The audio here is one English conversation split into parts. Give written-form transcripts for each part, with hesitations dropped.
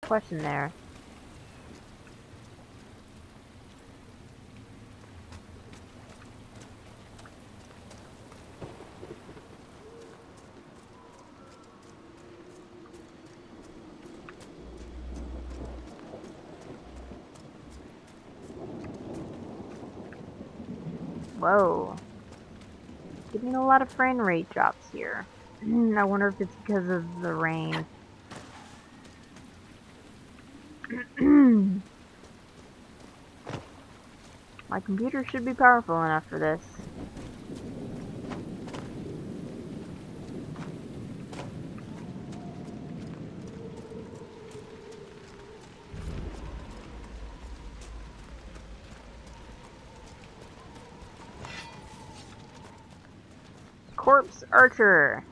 question there. Whoa. Getting a lot of frame rate drops here. I wonder if it's because of the rain. My computer should be powerful enough for this. Corpse Archer.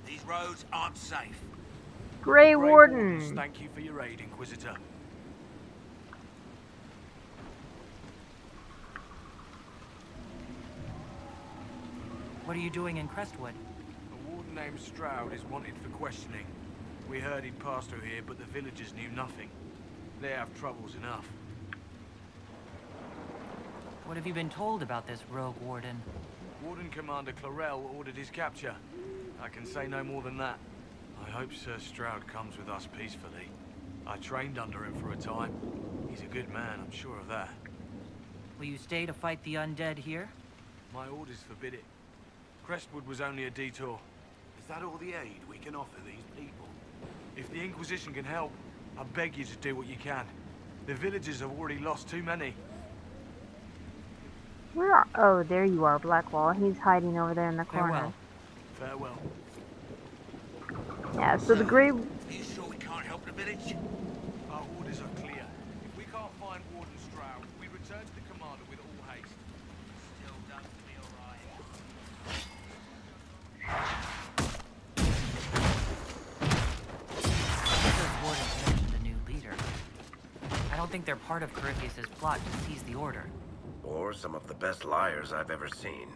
These roads aren't safe. Grey Warden. Thank you for your aid, Inquisitor. What are you doing in Crestwood? A warden named Stroud is wanted for questioning. We heard he'd passed through here, but the villagers knew nothing. They have troubles enough. What have you been told about this rogue warden? Warden Commander Clarel ordered his capture. I can say no more than that. I hope Sir Stroud comes with us peacefully. I trained under him for a time. He's a good man, I'm sure of that. Will you stay to fight the undead here? My orders forbid it. Crestwood was only a detour. Is that all the aid we can offer these people? If the Inquisition can help, I beg you to do what you can. The villagers have already lost too many. Where are... Oh, there you are, Blackwall. He's hiding over there in the corner. Farewell. Yeah, so the Grey... Are you sure we can't help the village? Our orders are clear. If we can't find Warden Stroud, we return to the commander with all haste. Still doesn't feel right. Those wardens mentioned a new leader. I don't think they're part of Corypheus's plot to seize the order. Or some of the best liars I've ever seen.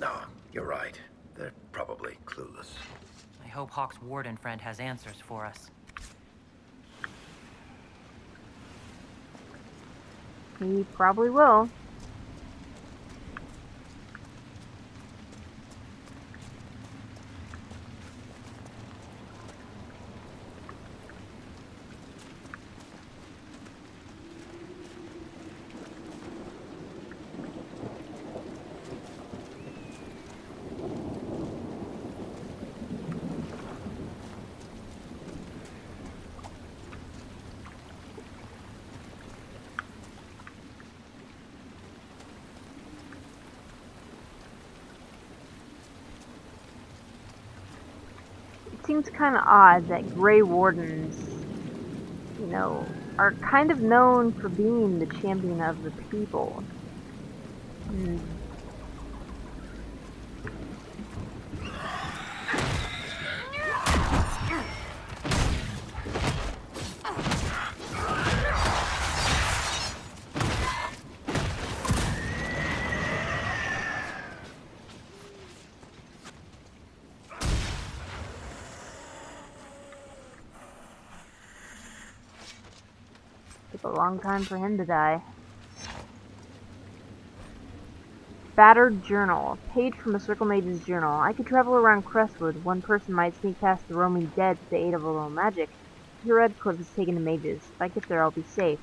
No, you're right. They're probably clueless. I hope Hawk's warden friend has answers for us. He probably will. It seems kind of odd that Grey Wardens, you know, are kind of known for being the champion of the people. Took a long time for him to die. Battered Journal. Page from a Circle Mage's journal. I could travel around Crestwood. One person might sneak past the roaming dead with the aid of a little magic. The Red Cliff is taken to mages. If I get there, I'll be safe.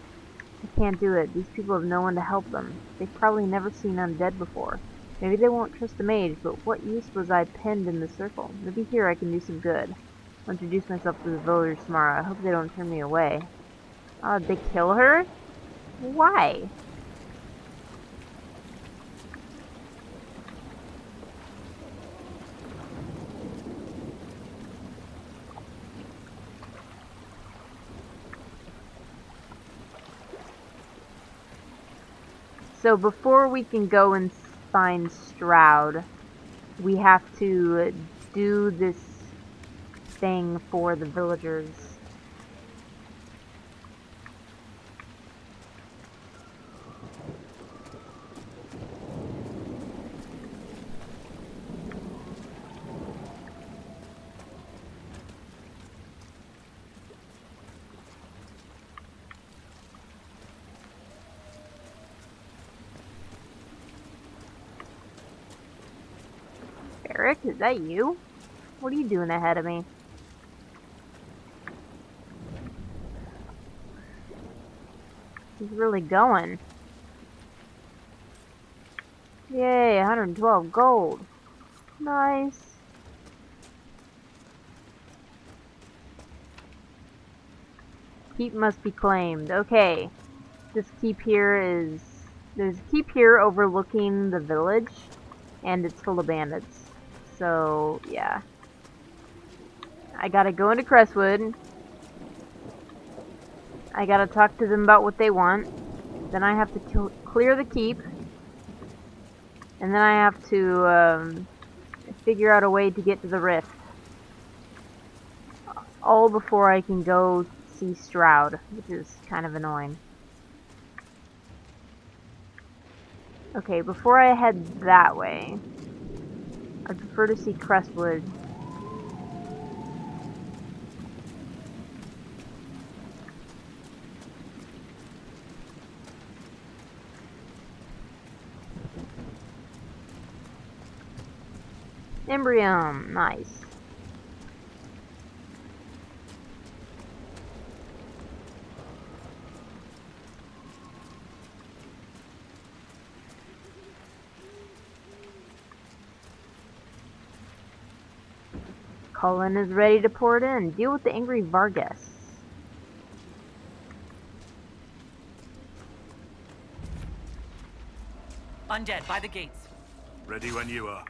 I can't do it. These people have no one to help them. They've probably never seen undead before. Maybe they won't trust a mage, but what use was I penned in the circle? Maybe here I can do some good. I'll introduce myself to the villagers tomorrow. I hope they don't turn me away. Oh, did they kill her? Why? So before we can go and find Stroud, we have to do this thing for the villagers. Eric, is that you? What are you doing ahead of me? He's really going. Yay, 112 gold. Nice. Keep must be claimed. Okay. This keep here is... There's a keep here overlooking the village, and it's full of bandits. So, yeah. I gotta go into Crestwood. I gotta talk to them about what they want. Then I have to clear the keep. And then I have to figure out a way to get to the rift. All before I can go see Stroud, which is kind of annoying. Okay, before I head that way, I'd prefer to see Crestwood. Embryum, nice. Cullen is ready to pour it in. Deal with the angry Vargas. Undead, by the gates. Ready when you are.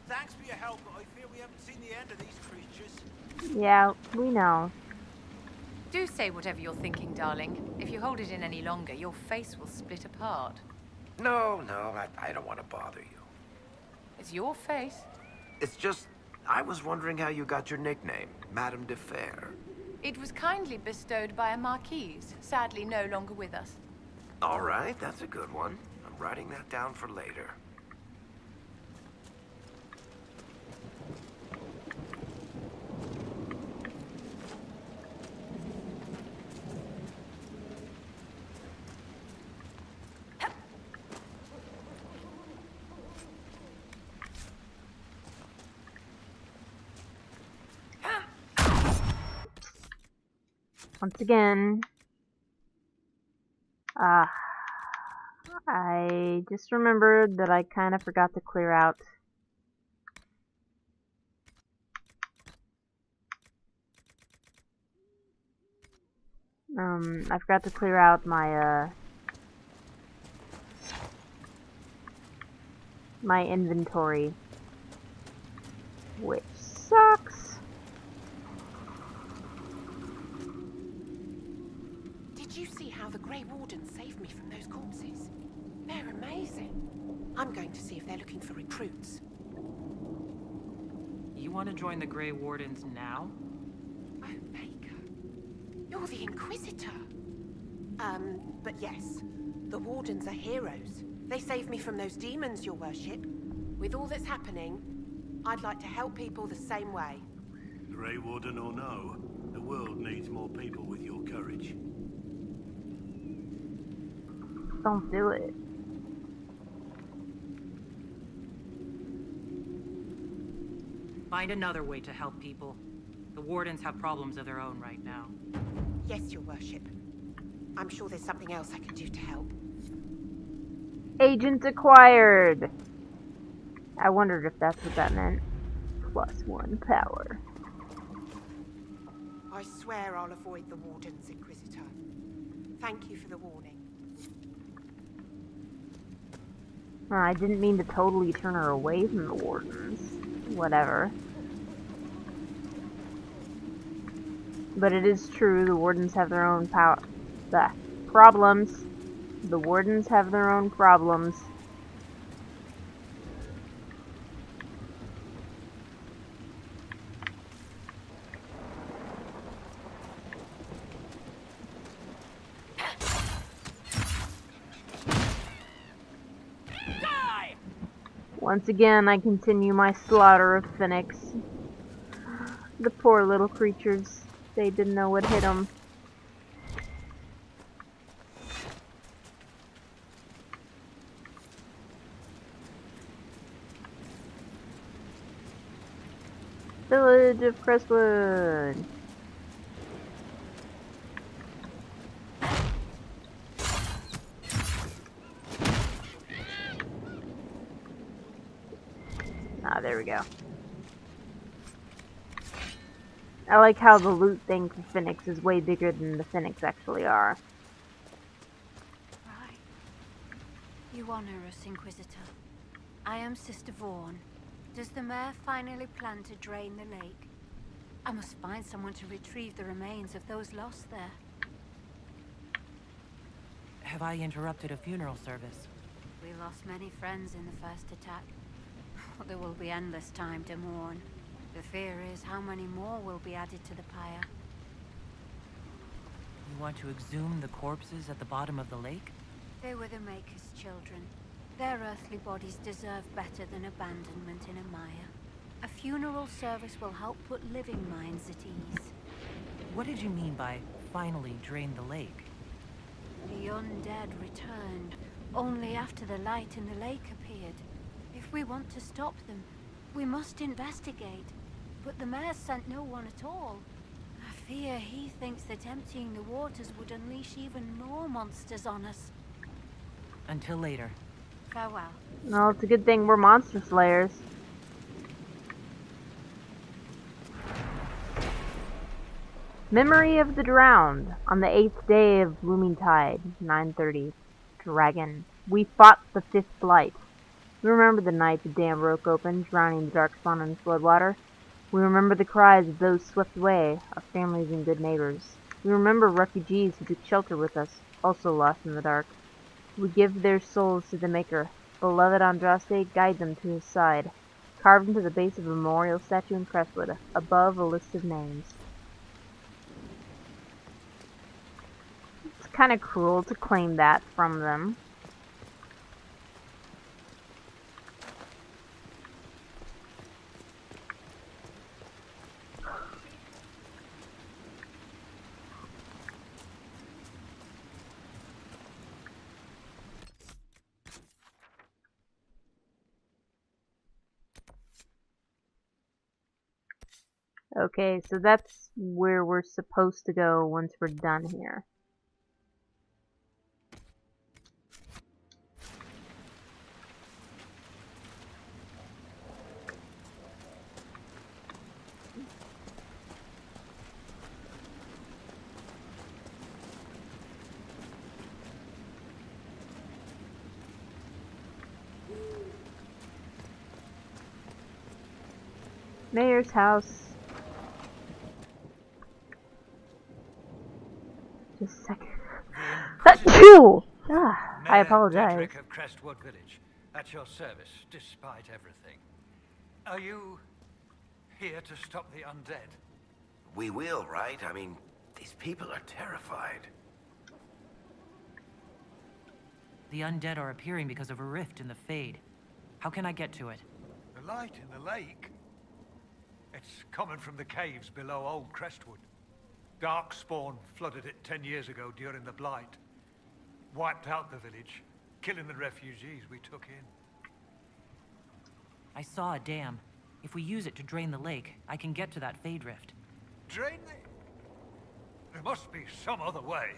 Thanks for your help, but I fear we haven't seen the end of these creatures. Yeah, we know. Do say whatever you're thinking, darling. If you hold it in any longer, your face will split apart. No, I don't want to bother you. It's your face. It's just, I was wondering how you got your nickname, Madame de Fer. It was kindly bestowed by a marquise, sadly no longer with us. All right, that's a good one. I'm writing that down for later. Once again. I just remembered that I kind of forgot to clear out I forgot to clear out my my inventory, which sucks. Did you see how the Grey Warden saved me from those corpses? They're amazing. I'm going to see if they're looking for recruits. You want to join the Grey Wardens now? Oh, Baker. You're the Inquisitor. But yes, the Wardens are heroes. They saved me from those demons, your worship. With all that's happening, I'd like to help people the same way. Grey Warden or no, the world needs more people with your courage. Don't do it. Find another way to help people. The Wardens have problems of their own right now. Yes, your worship. I'm sure there's something else I can do to help. Agent acquired! I wondered if that's what that meant. +1 power. I swear I'll avoid the Wardens, Inquisitor. Thank you for the warning. I didn't mean to totally turn her away from the Wardens. whatever. But it is true, the wardens have their own problems. The wardens have their own problems. Once again, I continue my slaughter of Phoenix. The poor little creatures. They didn't know what hit them. Village of Crestwood. Ah, there we go. I like how the loot thing for Phoenix is way bigger than the Phoenix actually are. Right. You honor us, Inquisitor. I am Sister Vaughn. Does the mayor finally plan to drain the lake? I must find someone to retrieve the remains of those lost there. Have I interrupted a funeral service? We lost many friends in the first attack. There will be endless time to mourn. The fear is how many more will be added to the pyre. You want to exhume the corpses at the bottom of the lake? They were the Maker's children. Their earthly bodies deserve better than abandonment in a mire. A funeral service will help put living minds at ease. What did you mean by finally drain the lake? The undead returned only after the light in the lake appeared. If we want to stop them, we must investigate. But the mayor sent no one at all. I fear he thinks that emptying the waters would unleash even more monsters on us. Until later. Farewell. Well, it's a good thing we're monster slayers. Memory of the Drowned. On the 8th day of Looming Tide, 9:30. Dragon. We fought the 5th blight. We remember the night the dam broke open, drowning the Darkspawn in floodwater. We remember the cries of those swept away, our families and good neighbors. We remember refugees who took shelter with us, also lost in the dark. We give their souls to the Maker. Beloved Andraste, guide them to his side. Carved into the base of a memorial statue in Crestwood, above a list of names. It's kind of cruel to claim that from them. Okay, so that's where we're supposed to go once we're done here. Mayor's house. Just a second. Achoo! Ah, I apologize. Dedrick of Crestwood Village, at your service, despite everything. Are you here to stop the undead? We will, right? I mean, these people are terrified. The undead are appearing because of a rift in the Fade. How can I get to it? The light in the lake? It's coming from the caves below Old Crestwood. Darkspawn flooded it 10 years ago during the Blight. Wiped out the village, killing the refugees we took in. I saw a dam. If we use it to drain the lake, I can get to that Fade rift. Drain it? There must be some other way.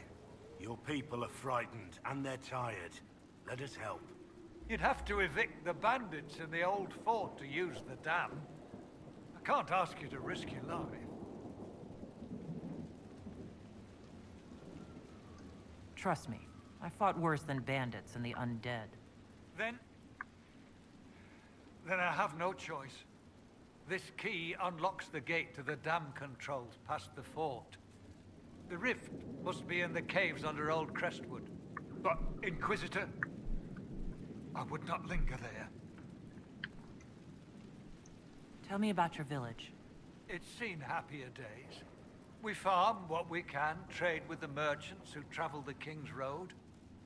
Your people are frightened, and they're tired. Let us help. You'd have to evict the bandits in the old fort to use the dam. I can't ask you to risk your life. Trust me, I fought worse than bandits and the undead. Then I have no choice. This key unlocks the gate to the dam controls past the fort. The rift must be in the caves under Old Crestwood. But, Inquisitor, I would not linger there. Tell me about your village. It's seen happier days. We farm what we can, trade with the merchants who travel the King's Road.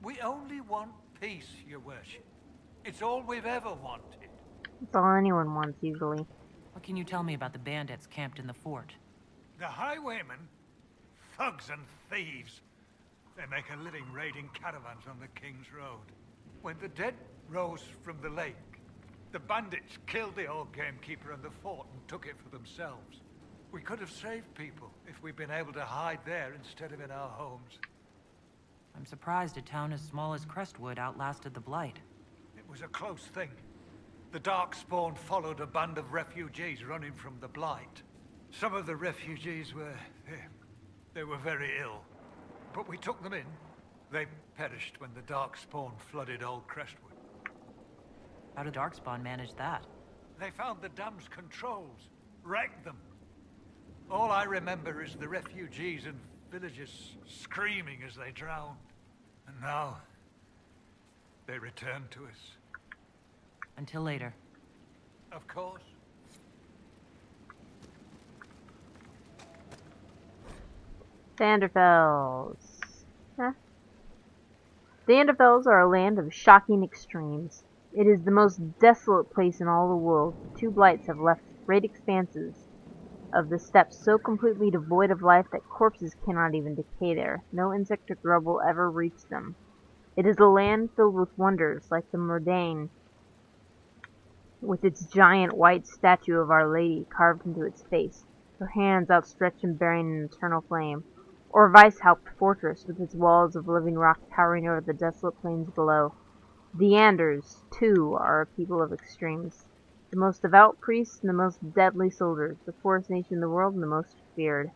We only want peace, your worship. It's all we've ever wanted. That's all anyone wants, usually. What can you tell me about the bandits camped in the fort? The highwaymen? Thugs and thieves. They make a living raiding caravans on the King's Road. When the dead rose from the lake, the bandits killed the old gamekeeper and the fort and took it for themselves. We could have saved people if we'd been able to hide there instead of in our homes. I'm surprised a town as small as Crestwood outlasted the Blight. It was a close thing. The Darkspawn followed a band of refugees running from the Blight. Some of the refugees were... they were very ill. But we took them in. They perished when the Darkspawn flooded Old Crestwood. How did Darkspawn manage that? They found the dam's controls, wrecked them. All I remember is the refugees and villagers screaming as they drowned. And now, they return to us. Until later. Of course. Vanderfells. Huh? The Vanderfells are a land of shocking extremes. It is the most desolate place in all the world. Two blights have left great expanses of the steppes so completely devoid of life that corpses cannot even decay there. No insect or grub will ever reach them. It is a land filled with wonders, like the Murdain, with its giant white statue of Our Lady carved into its face, her hands outstretched and bearing an eternal flame, or Weishaupt Fortress with its walls of living rock towering over the desolate plains below. The Anders, too, are a people of extremes. The most devout priests and the most deadly soldiers, the poorest nation in the world and the most feared.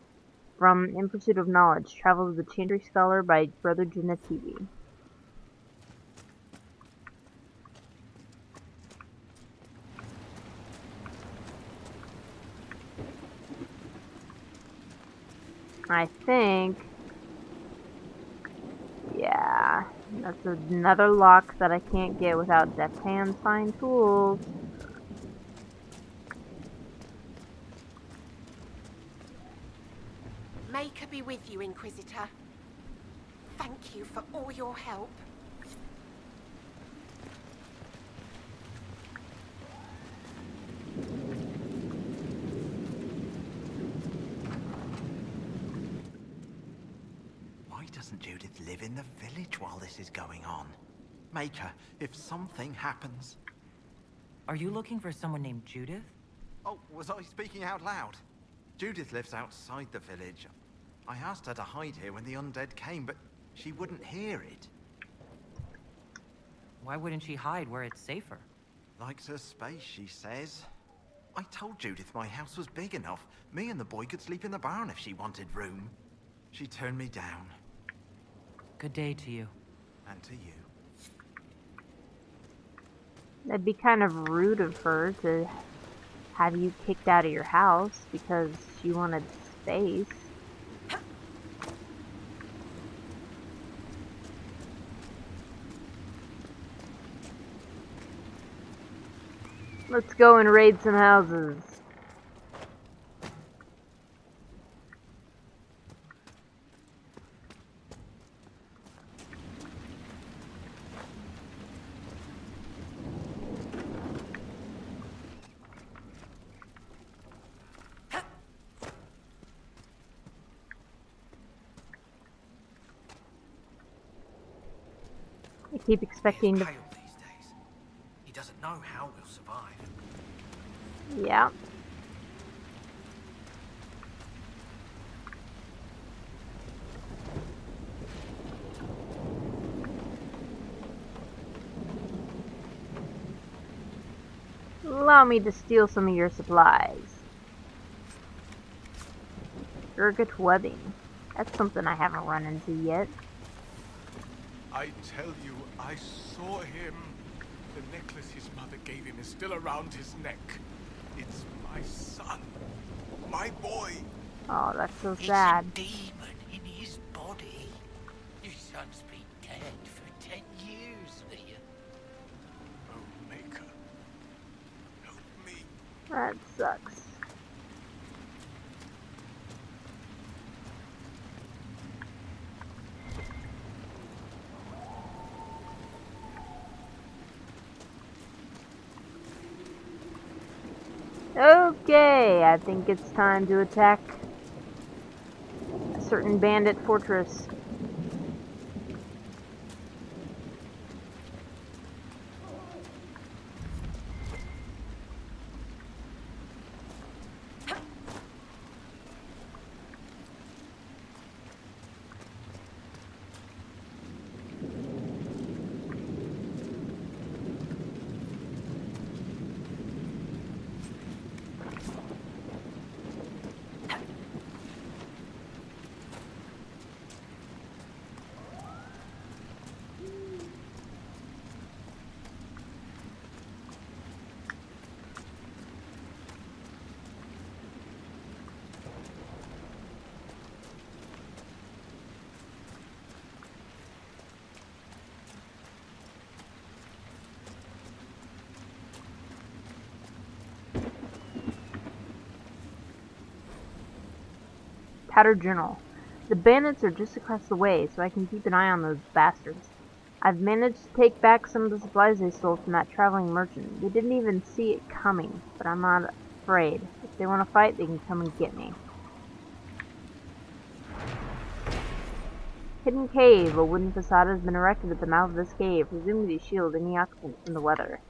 From In Pursuit of Knowledge, Travel of the Chantry Scholar by Brother Genetivi. I think... yeah, that's another lock that I can't get without deft hands fine tools. Maker be with you, Inquisitor. Thank you for all your help. Why doesn't Judith live in the village while this is going on? Maker, if something happens... Are you looking for someone named Judith? Oh, was I speaking out loud? Judith lives outside the village. I asked her to hide here when the undead came, but she wouldn't hear it. Why wouldn't she hide where it's safer? Likes her space, she says. I told Judith my house was big enough. Me and the boy could sleep in the barn if she wanted room. She turned me down. Good day to you. And to you. That'd be kind of rude of her to have you kicked out of your house because she wanted space. Let's go and raid some houses. I keep expecting to... He's pale these days. He doesn't know how we'll survive. Yeah. Allow me to steal some of your supplies. Ergot webbing. That's something I haven't run into yet. I tell you, I saw him. The necklace his mother gave him is still around his neck. It's my Oh, that's so It's sad. a demon in his body. Your son's been dead for 10 years, Leah. Oh, Maker. Help me. That sucks. Okay, I think it's time to attack a certain bandit fortress. Tattered Journal. The bandits are just across the way, so I can keep an eye on those bastards. I've managed to take back some of the supplies they stole from that traveling merchant. They didn't even see it coming, but I'm not afraid. If they want to fight, they can come and get me. Hidden Cave. A wooden facade has been erected at the mouth of this cave, presumably to shield any occupant from the weather.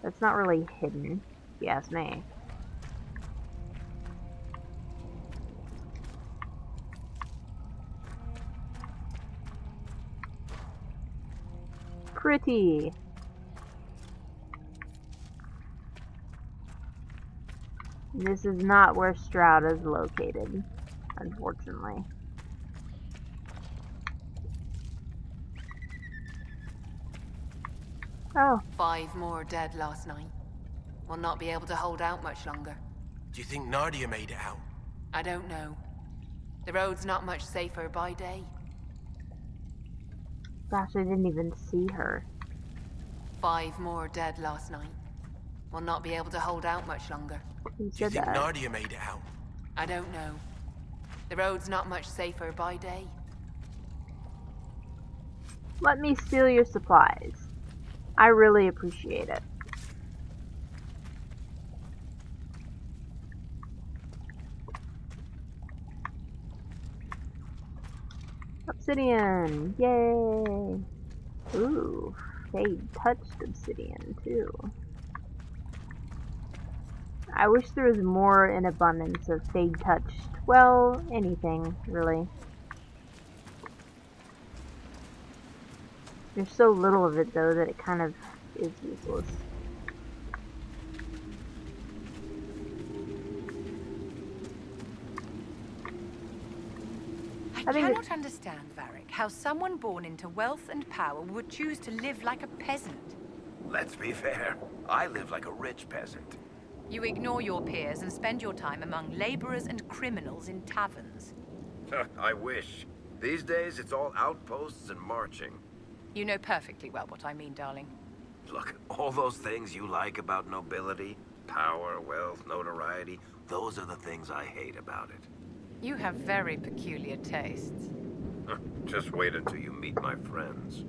That's not really hidden, if you ask me. Pretty. This is not where Stroud is located, unfortunately. Oh. 5 more dead last night. We'll not be able to hold out much longer. Do you think Nadia made it out? I don't know. The road's not much safer by day. Gosh, I didn't even see her. 5 more dead last night. We'll not be able to hold out much longer. Who Do you said think that? Nadia made it out? I don't know. The road's not much safer by day. Let me steal your supplies. I really appreciate it. Obsidian! Yay! Ooh, Fade touched obsidian too. I wish there was more in abundance of Fade touched. Well, anything, really. There's so little of it though that it kind of is useless. I cannot understand, Varric, how someone born into wealth and power would choose to live like a peasant. Let's be fair. I live like a rich peasant. You ignore your peers and spend your time among laborers and criminals in taverns. I wish. These days, it's all outposts and marching. You know perfectly well what I mean, darling. Look, all those things you like about nobility, power, wealth, notoriety, those are the things I hate about it. You have very peculiar tastes. Just wait until you meet my friends.